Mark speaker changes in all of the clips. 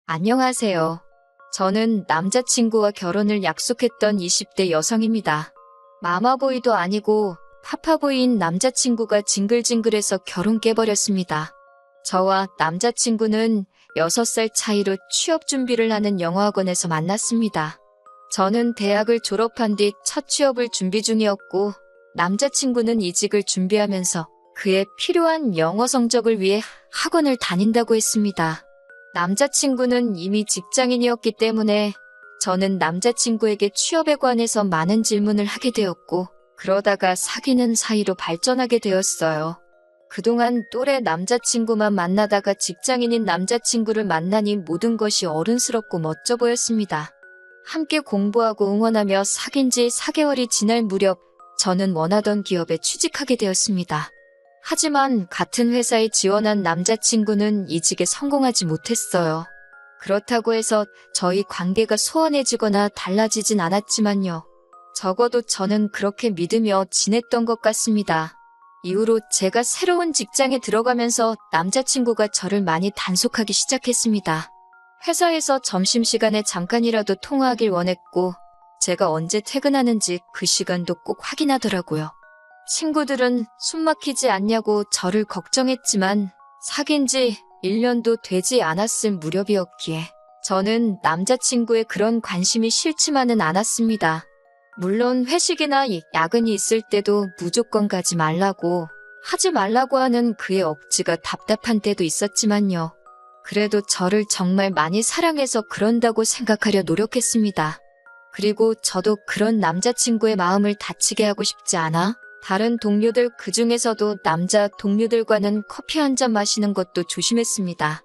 Speaker 1: 안녕하세요. 저는 남자친구와 결혼을 약속했던 20대 여성입니다. 마마보이도 아니고 파파보이인 남자친구가 징글징글해서 결혼 깨버렸습니다. 저와 남자친구는 6살 차이로 취업 준비를 하는 영어학원에서 만났습니다. 저는 대학을 졸업한 뒤 첫 취업을 준비 중이었고 남자친구는 이직을 준비하면서 그의 필요한 영어 성적을 위해 학원을 다닌다고 했습니다. 남자친구는 이미 직장인이었기 때문에 저는 남자친구에게 취업에 관해서 많은 질문을 하게 되었고 그러다가 사귀는 사이로 발전하게 되었어요. 그동안 또래 남자친구만 만나다가 직장인인 남자친구를 만나니 모든 것이 어른스럽고 멋져 보였습니다. 함께 공부하고 응원하며 사귄 지 4개월이 지날 무렵 저는 원하던 기업에 취직하게 되었습니다. 하지만 같은 회사에 지원한 남자친구는 이직에 성공하지 못했어요. 그렇다고 해서 저희 관계가 소원해지거나 달라지진 않았지만요. 적어도 저는 그렇게 믿으며 지냈던 것 같습니다. 이후로 제가 새로운 직장에 들어가면서 남자친구가 저를 많이 단속하기 시작했습니다. 회사에서 점심시간에 잠깐이라도 통화하길 원했고 제가 언제 퇴근하는지 그 시간도 꼭 확인하더라고요. 친구들은 숨 막히지 않냐고 저를 걱정했지만 사귄 지 1년도 되지 않았을 무렵이었기에 저는 남자친구의 그런 관심이 싫지만은 않았습니다. 물론 회식이나 야근이 있을 때도 무조건 가지 말라고 하지 말라고 하는 그의 억지가 답답한 때도 있었지만요. 그래도 저를 정말 많이 사랑해서 그런다고 생각하려 노력했습니다. 그리고 저도 그런 남자친구의 마음을 다치게 하고 싶지 않아 다른 동료들 그중에서도 남자 동료들과는 커피 한 잔 마시는 것도 조심했습니다.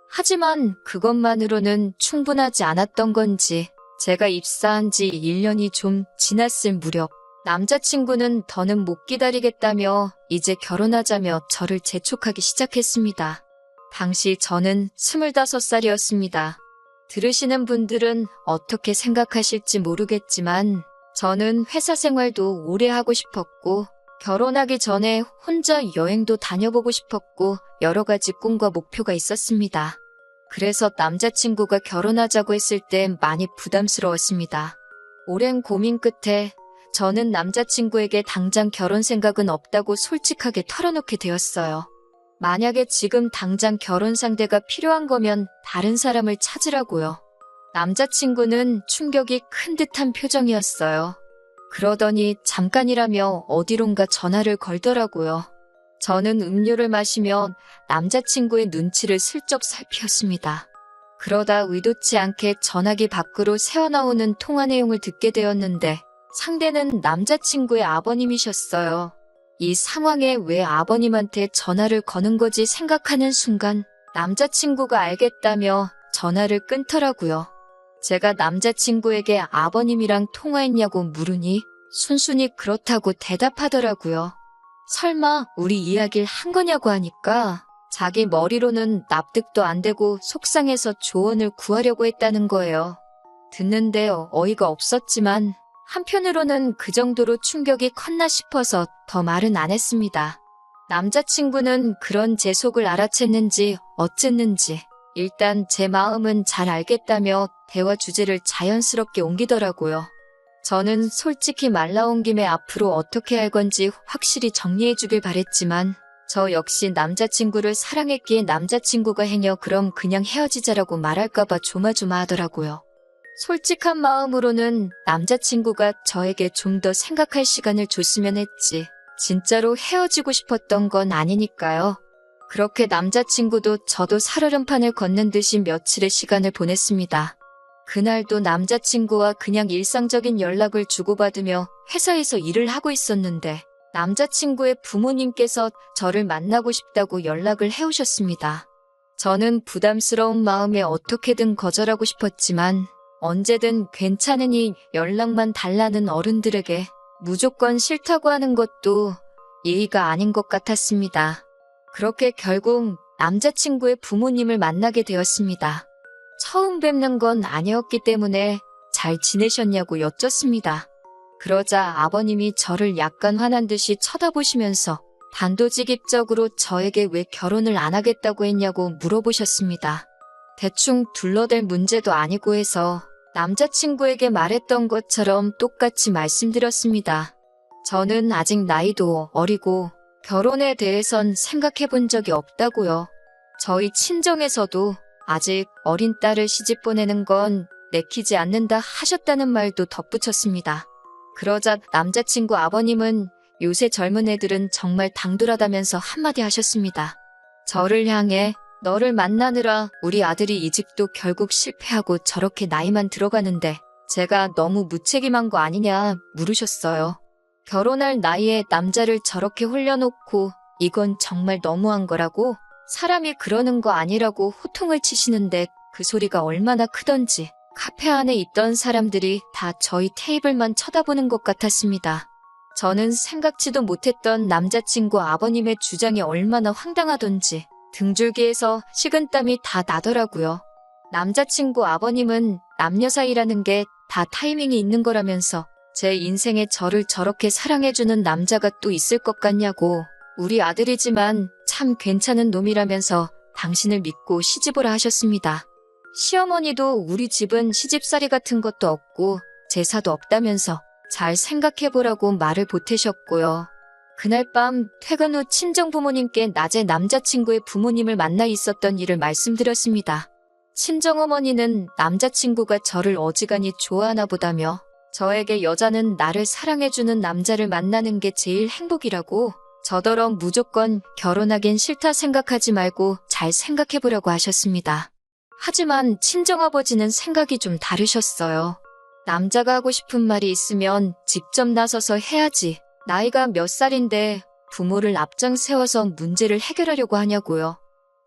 Speaker 1: 하지만 그것만으로는 충분하지 않았던 건지 제가 입사한 지 1년이 좀 지났을 무렵 남자친구는 더는 못 기다리겠다며 이제 결혼하자며 저를 재촉하기 시작했습니다. 당시 저는 25살이었습니다. 들으시는 분들은 어떻게 생각하실지 모르겠지만 저는 회사 생활도 오래 하고 싶었고 결혼하기 전에 혼자 여행도 다녀보고 싶었고 여러 가지 꿈과 목표가 있었습니다. 그래서 남자친구가 결혼하자고 했을 때 많이 부담스러웠습니다. 오랜 고민 끝에 저는 남자친구에게 당장 결혼 생각은 없다고 솔직하게 털어놓게 되었어요. 만약에 지금 당장 결혼 상대가 필요한 거면 다른 사람을 찾으라고요. 남자친구는 충격이 큰 듯한 표정이었어요. 그러더니 잠깐이라며 어디론가 전화를 걸더라고요. 저는 음료를 마시며 남자친구의 눈치를 슬쩍 살피었습니다. 그러다 의도치 않게 전화기 밖으로 새어나오는 통화 내용을 듣게 되었는데 상대는 남자친구의 아버님이셨어요. 이 상황에 왜 아버님한테 전화를 거는 거지 생각하는 순간 남자친구가 알겠다며 전화를 끊더라고요. 제가 남자친구에게 아버님이랑 통화했냐고 물으니 순순히 그렇다고 대답하더라고요. 설마 우리 이야기를 한 거냐고 하니까 자기 머리로는 납득도 안 되고 속상해서 조언을 구하려고 했다는 거예요. 듣는데 어이가 없었지만 한편으로는 그 정도로 충격이 컸나 싶어서 더 말은 안 했습니다. 남자친구는 그런 제 속을 알아챘는지 어쨌는지 일단 제 마음은 잘 알겠다며 대화 주제를 자연스럽게 옮기더라고요. 저는 솔직히 말 나온 김에 앞으로 어떻게 할 건지 확실히 정리해 주길 바랬지만 저 역시 남자친구를 사랑했기에 남자친구가 행여 그럼 그냥 헤어지자라고 말할까봐 조마조마하더라고요. 솔직한 마음으로는 남자친구가 저에게 좀 더 생각할 시간을 줬으면 했지 진짜로 헤어지고 싶었던 건 아니니까요. 그렇게 남자친구도 저도 살얼음판을 걷는 듯이 며칠의 시간을 보냈습니다. 그날도 남자친구와 그냥 일상적인 연락을 주고받으며 회사에서 일을 하고 있었는데 남자친구의 부모님께서 저를 만나고 싶다고 연락을 해오셨습니다. 저는 부담스러운 마음에 어떻게든 거절하고 싶었지만 언제든 괜찮으니 연락만 달라는 어른들에게 무조건 싫다고 하는 것도 예의가 아닌 것 같았습니다. 그렇게 결국 남자친구의 부모님을 만나게 되었습니다. 처음 뵙는 건 아니었기 때문에 잘 지내셨냐고 여쭙습니다. 그러자 아버님이 저를 약간 화난 듯이 쳐다보시면서 단도직입적으로 저에게 왜 결혼을 안 하겠다고 했냐고 물어보셨습니다. 대충 둘러댈 문제도 아니고 해서 남자친구에게 말했던 것처럼 똑같이 말씀드렸습니다. 저는 아직 나이도 어리고 결혼에 대해선 생각해 본 적이 없다고요. 저희 친정에서도 아직 어린 딸을 시집 보내는 건 내키지 않는다 하셨다는 말도 덧붙였습니다. 그러자 남자친구 아버님은 요새 젊은 애들은 정말 당돌하다면서 한마디 하셨습니다. 저를 향해 너를 만나느라 우리 아들이 이 집도 결국 실패하고 저렇게 나이만 들어가는데 제가 너무 무책임한 거 아니냐 물으셨어요. 결혼할 나이에 남자를 저렇게 홀려놓고 이건 정말 너무한 거라고 사람이 그러는 거 아니라고 호통을 치시는데 그 소리가 얼마나 크던지 카페 안에 있던 사람들이 다 저희 테이블만 쳐다보는 것 같았습니다. 저는 생각지도 못했던 남자친구 아버님의 주장이 얼마나 황당하던지 등줄기에서 식은땀이 다 나더라고요. 남자친구 아버님은 남녀 사이라는 게 다 타이밍이 있는 거라면서 제 인생에 저를 저렇게 사랑해주는 남자가 또 있을 것 같냐고 우리 아들이지만 참 괜찮은 놈이라면서 당신을 믿고 시집오라 하셨습니다. 시어머니도 우리 집은 시집살이 같은 것도 없고 제사도 없다면서 잘 생각해보라고 말을 보태셨고요. 그날 밤 퇴근 후 친정부모님께 낮에 남자친구의 부모님을 만나 있었던 일을 말씀드렸습니다. 친정어머니는 남자친구가 저를 어지간히 좋아하나 보다며 저에게 여자는 나를 사랑해주는 남자를 만나는 게 제일 행복이라고 저더러 무조건 결혼하긴 싫다 생각하지 말고 잘 생각해보려고 하셨습니다. 하지만 친정아버지는 생각이 좀 다르셨어요. 남자가 하고 싶은 말이 있으면 직접 나서서 해야지. 나이가 몇 살인데 부모를 앞장 세워서 문제를 해결하려고 하냐고요.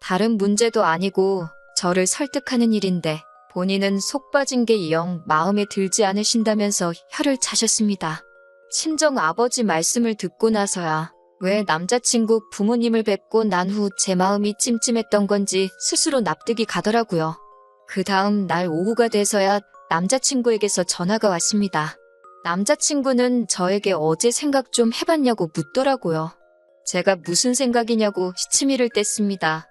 Speaker 1: 다른 문제도 아니고 저를 설득하는 일인데 본인은 속 빠진 게 영 마음에 들지 않으신다면서 혀를 차셨습니다. 친정 아버지 말씀을 듣고 나서야 왜 남자친구 부모님을 뵙고 난 후 제 마음이 찜찜했던 건지 스스로 납득이 가더라고요. 그 다음 날 오후가 돼서야 남자친구에게서 전화가 왔습니다. 남자친구는 저에게 어제 생각 좀 해봤냐고 묻더라고요. 제가 무슨 생각이냐고 시치미를 뗐습니다.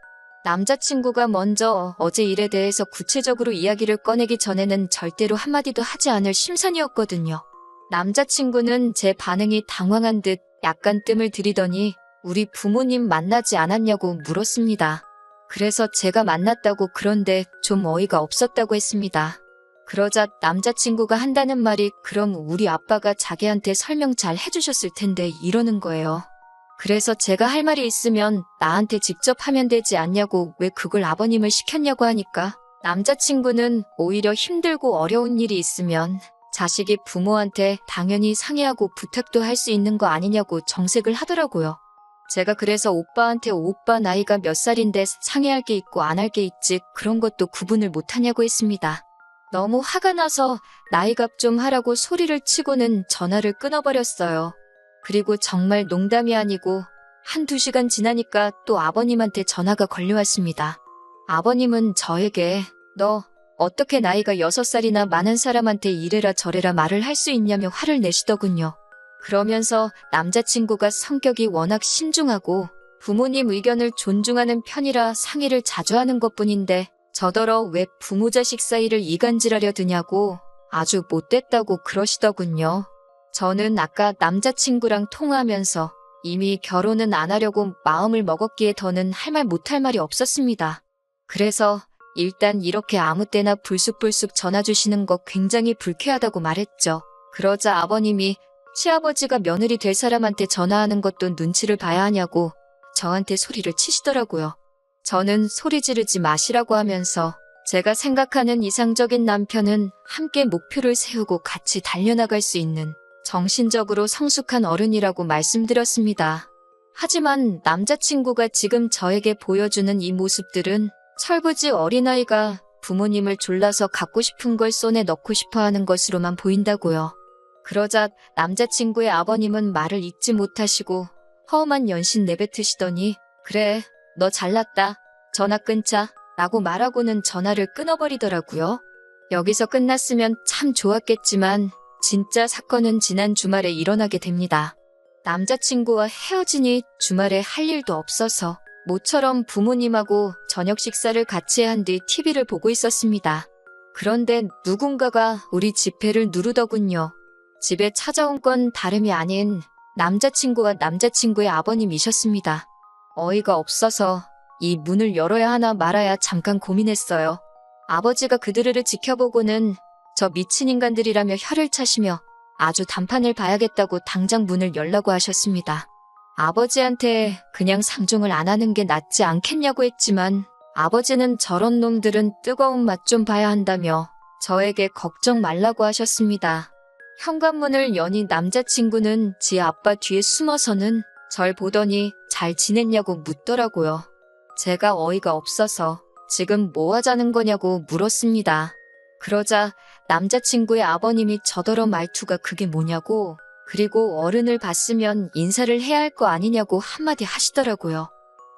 Speaker 1: 남자친구가 먼저 어제 일에 대해서 구체적으로 이야기를 꺼내기 전에는 절대로 한마디도 하지 않을 심산이었거든요. 남자친구는 제 반응이 당황한 듯 약간 뜸을 들이더니 우리 부모님 만나지 않았냐고 물었습니다. 그래서 제가 만났다고 그런데 좀 어이가 없었다고 했습니다. 그러자 남자친구가 한다는 말이 그럼 우리 아빠가 자기한테 설명 잘 해주셨을 텐데 이러는 거예요. 그래서 제가 할 말이 있으면 나한테 직접 하면 되지 않냐고 왜 그걸 아버님을 시켰냐고 하니까 남자친구는 오히려 힘들고 어려운 일이 있으면 자식이 부모한테 당연히 상의하고 부탁도 할 수 있는 거 아니냐고 정색을 하더라고요. 제가 그래서 오빠한테 오빠 나이가 몇 살인데 상의할 게 있고 안 할 게 있지 그런 것도 구분을 못하냐고 했습니다. 너무 화가 나서 나이값 좀 하라고 소리를 치고는 전화를 끊어버렸어요. 그리고 정말 농담이 아니고 한두 시간 지나니까 또 아버님한테 전화가 걸려왔습니다. 아버님은 저에게 너 어떻게 나이가 6살이나 많은 사람한테 이래라 저래라 말을 할 수 있냐며 화를 내시더군요. 그러면서 남자친구가 성격이 워낙 신중하고 부모님 의견을 존중하는 편이라 상의를 자주 하는 것뿐인데 저더러 왜 부모 자식 사이를 이간질하려 드냐고 아주 못됐다고 그러시더군요. 저는 아까 남자친구랑 통화하면서 이미 결혼은 안 하려고 마음을 먹었기에 더는 할 말 못할 말이 없었습니다. 그래서 일단 이렇게 아무 때나 불쑥불쑥 전화 주시는 거 굉장히 불쾌하다고 말했죠. 그러자 아버님이 시아버지가 며느리 될 사람한테 전화하는 것도 눈치를 봐야 하냐고 저한테 소리를 치시더라고요. 저는 소리 지르지 마시라고 하면서 제가 생각하는 이상적인 남편은 함께 목표를 세우고 같이 달려나갈 수 있는 정신적으로 성숙한 어른이라고 말씀드렸습니다. 하지만 남자친구가 지금 저에게 보여주는 이 모습들은 철부지 어린아이가 부모님을 졸라서 갖고 싶은 걸 손에 넣고 싶어 하는 것으로만 보인다고요. 그러자 남자친구의 아버님은 말을 잇지 못하시고 허음한 연신 내뱉으시더니 그래 너 잘났다 전화 끊자 라고 말하고는 전화를 끊어버리더라고요. 여기서 끝났으면 참 좋았겠지만 진짜 사건은 지난 주말에 일어나게 됩니다. 남자친구와 헤어지니 주말에 할 일도 없어서 모처럼 부모님하고 저녁 식사를 같이 한 뒤 TV를 보고 있었습니다. 그런데 누군가가 우리 지폐를 누르더군요. 집에 찾아온 건 다름이 아닌 남자친구와 남자친구의 아버님이셨습니다. 어이가 없어서 이 문을 열어야 하나 말아야 잠깐 고민했어요. 아버지가 그들을 지켜보고는 저 미친 인간들이라며 혀를 차시며 아주 단판을 봐야겠다고 당장 문을 열라고 하셨습니다. 아버지한테 그냥 상종을 안 하는 게 낫지 않겠냐고 했지만 아버지는 저런 놈들은 뜨거운 맛 좀 봐야 한다며 저에게 걱정 말라고 하셨습니다. 현관문을 여니 남자친구는 지 아빠 뒤에 숨어서는 절 보더니 잘 지냈냐고 묻더라고요. 제가 어이가 없어서 지금 뭐 하자는 거냐고 물었습니다. 그러자 남자친구의 아버님이 저더러 말투가 그게 뭐냐고, 그리고 어른을 봤으면 인사를 해야 할 거 아니냐고 한마디 하시더라고요.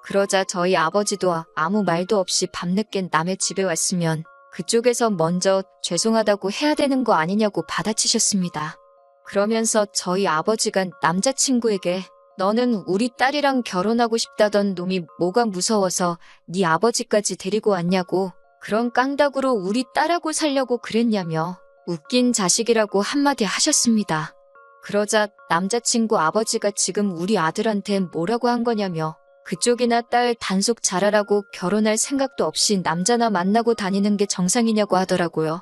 Speaker 1: 그러자 저희 아버지도 아무 말도 없이 밤늦게 남의 집에 왔으면 그쪽에서 먼저 죄송하다고 해야 되는 거 아니냐고 받아치셨습니다. 그러면서 저희 아버지가 남자친구에게 너는 우리 딸이랑 결혼하고 싶다던 놈이 뭐가 무서워서 네 아버지까지 데리고 왔냐고, 그런 깡닭으로 우리 딸하고 살려고 그랬냐며 웃긴 자식이라고 한마디 하셨습니다. 그러자 남자친구 아버지가 지금 우리 아들한테 뭐라고 한 거냐며 그쪽이나 딸 단속 잘하라고 결혼할 생각도 없이 남자나 만나고 다니는 게 정상이냐고 하더라고요.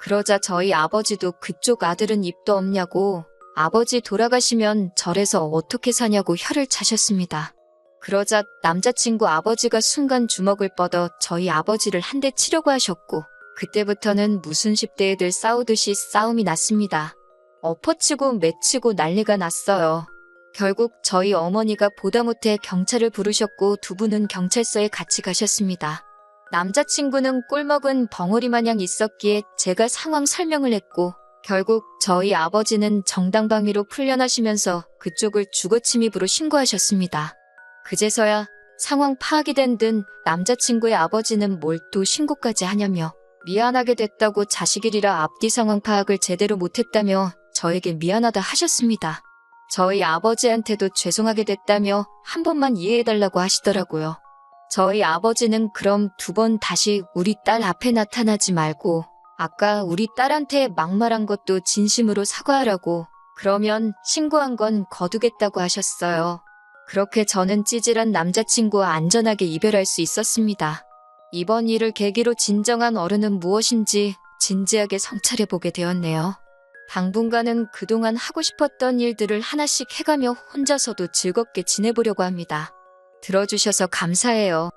Speaker 1: 그러자 저희 아버지도 그쪽 아들은 입도 없냐고, 아버지 돌아가시면 절에서 어떻게 사냐고 혀를 차셨습니다. 그러자 남자친구 아버지가 순간 주먹을 뻗어 저희 아버지를 한 대 치려고 하셨고, 그때부터는 무슨 10대 애들 싸우듯이 싸움이 났습니다. 엎어치고 매치고 난리가 났어요. 결국 저희 어머니가 보다 못해 경찰을 부르셨고 두 분은 경찰서에 같이 가셨습니다. 남자친구는 꼴먹은 벙어리 마냥 있었기에 제가 상황 설명을 했고, 결국 저희 아버지는 정당방위로 풀려나시면서 그쪽을 주거침입으로 신고하셨습니다. 그제서야 상황 파악이 된 듯 남자친구의 아버지는 뭘 또 신고까지 하냐며 미안하게 됐다고 자식이라 앞뒤 상황 파악을 제대로 못했다며 저에게 미안하다 하셨습니다. 저희 아버지한테도 죄송하게 됐다며 한 번만 이해해달라고 하시더라고요. 저희 아버지는 그럼 두 번 다시 우리 딸 앞에 나타나지 말고 아까 우리 딸한테 막말한 것도 진심으로 사과하라고, 그러면 신고한 건 거두겠다고 하셨어요. 그렇게 저는 찌질한 남자친구와 안전하게 이별할 수 있었습니다. 이번 일을 계기로 진정한 어른은 무엇인지 진지하게 성찰해보게 되었네요. 당분간은 그동안 하고 싶었던 일들을 하나씩 해가며 혼자서도 즐겁게 지내보려고 합니다. 들어주셔서 감사해요.